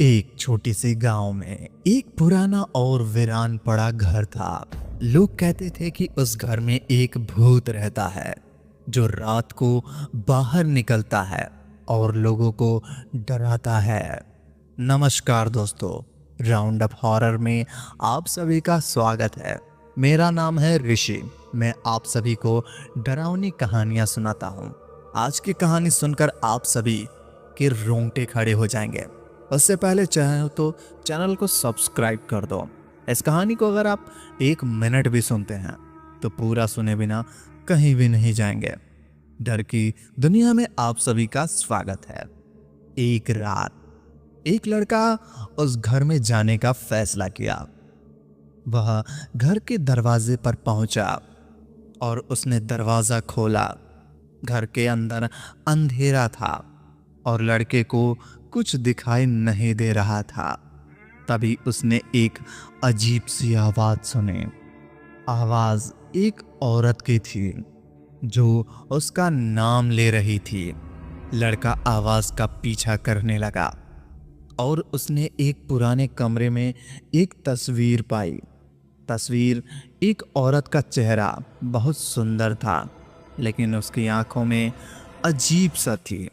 एक छोटी सी गांव में एक पुराना और वीरान पड़ा घर था। लोग कहते थे कि उस घर में एक भूत रहता है जो रात को बाहर निकलता है और लोगों को डराता है। नमस्कार दोस्तों, राउंड अप हॉरर में आप सभी का स्वागत है। मेरा नाम है ऋषि। मैं आप सभी को डरावनी कहानियां सुनाता हूं। आज की कहानी सुनकर आप सभी के रोंगटे खड़े हो जाएंगे। उससे पहले चाहे तो चैनल को सब्सक्राइब कर दो। इस कहानी को अगर आप 1 मिनट भी सुनते हैं तो पूरा सुने बिना कहीं भी नहीं जाएंगे। डर की दुनिया में आप सभी का स्वागत है। एक रात एक लड़का उस घर में जाने का फैसला किया। वह घर के दरवाजे पर पहुंचा और उसने दरवाजा खोला। घर के अंदर अंधेरा था और लड़के को कुछ दिखाई नहीं दे रहा था। तभी उसने एक अजीब सी आवाज सुनी। आवाज एक औरत की थी जो उसका नाम ले रही थी। लड़का आवाज का पीछा करने लगा और उसने एक पुराने कमरे में एक तस्वीर पाई। तस्वीर एक औरत का चेहरा बहुत सुंदर था, लेकिन उसकी आंखों में अजीब सा थी।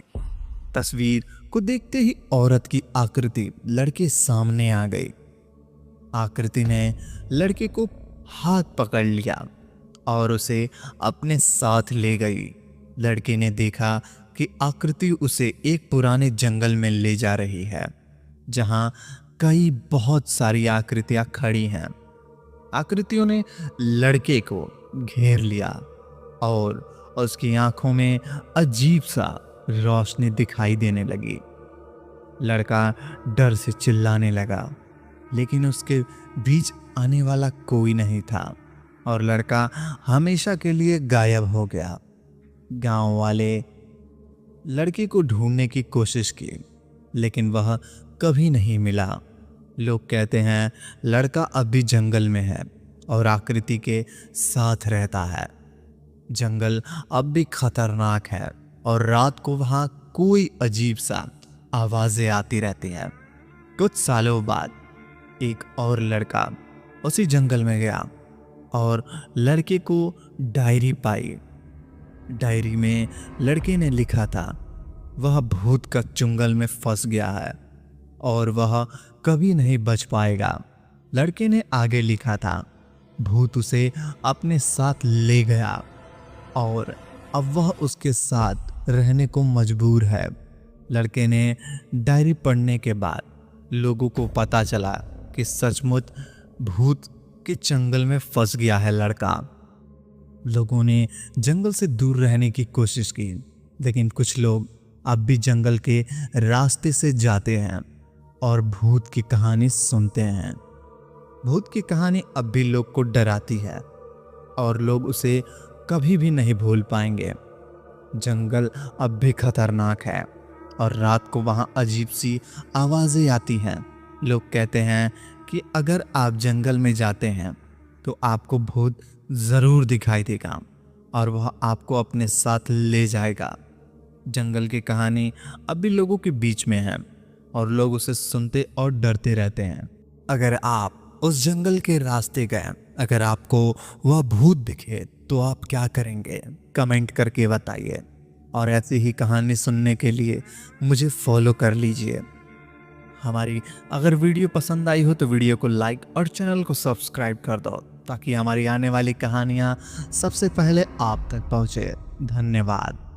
तस्वीर को देखते ही औरत की आकृति लड़के सामने आ गई। आकृति ने लड़के को हाथ पकड़ लिया और उसे अपने साथ ले गई। लड़के ने देखा कि आकृति उसे एक पुराने जंगल में ले जा रही है, जहां कई बहुत सारी आकृतियां खड़ी हैं। आकृतियों ने लड़के को घेर लिया और उसकी आंखों में अजीब सा रोशनी दिखाई देने लगी। लड़का डर से चिल्लाने लगा, लेकिन उसके बीच आने वाला कोई नहीं था और लड़का हमेशा के लिए गायब हो गया। गांव वाले लड़के को ढूंढने की कोशिश की, लेकिन वह कभी नहीं मिला। लोग कहते हैं लड़का अब भी जंगल में है और आकृति के साथ रहता है। जंगल अब भी खतरनाक है और रात को वहां कोई अजीब सा आवाजें आती रहती हैं। कुछ सालों बाद एक और लड़का उसी जंगल में गया और लड़के को डायरी पाई। डायरी में लड़के ने लिखा था वह भूत का चुंगल में फंस गया है और वह कभी नहीं बच पाएगा। लड़के ने आगे लिखा था भूत उसे अपने साथ ले गया और अब वह उसके साथ रहने को मजबूर है। लड़के ने डायरी पढ़ने के बाद लोगों को पता चला कि सचमुच भूत के जंगल में फंस गया है लड़का। लोगों ने जंगल से दूर रहने की कोशिश की, लेकिन कुछ लोग अब भी जंगल के रास्ते से जाते हैं और भूत की कहानी सुनते हैं। भूत की कहानी अब भी लोग को डराती है और लोग उसे कभी भी नहीं भूल पाएंगे। जंगल अब भी खतरनाक है और रात को वहां अजीब सी आवाजें आती हैं। लोग कहते हैं कि अगर आप जंगल में जाते हैं तो आपको भूत जरूर दिखाई देगा और वह आपको अपने साथ ले जाएगा। जंगल की कहानी अब भी लोगों के बीच में है और लोग उसे सुनते और डरते रहते हैं। अगर आप उस जंगल के रास्ते गए, अगर आपको वह भूत दिखे तो आप क्या करेंगे? कमेंट करके बताइए और ऐसी ही कहानी सुनने के लिए मुझे फॉलो कर लीजिए। हमारी अगर वीडियो पसंद आई हो तो वीडियो को लाइक और चैनल को सब्सक्राइब कर दो, ताकि हमारी आने वाली कहानियाँ सबसे पहले आप तक पहुँचे। धन्यवाद।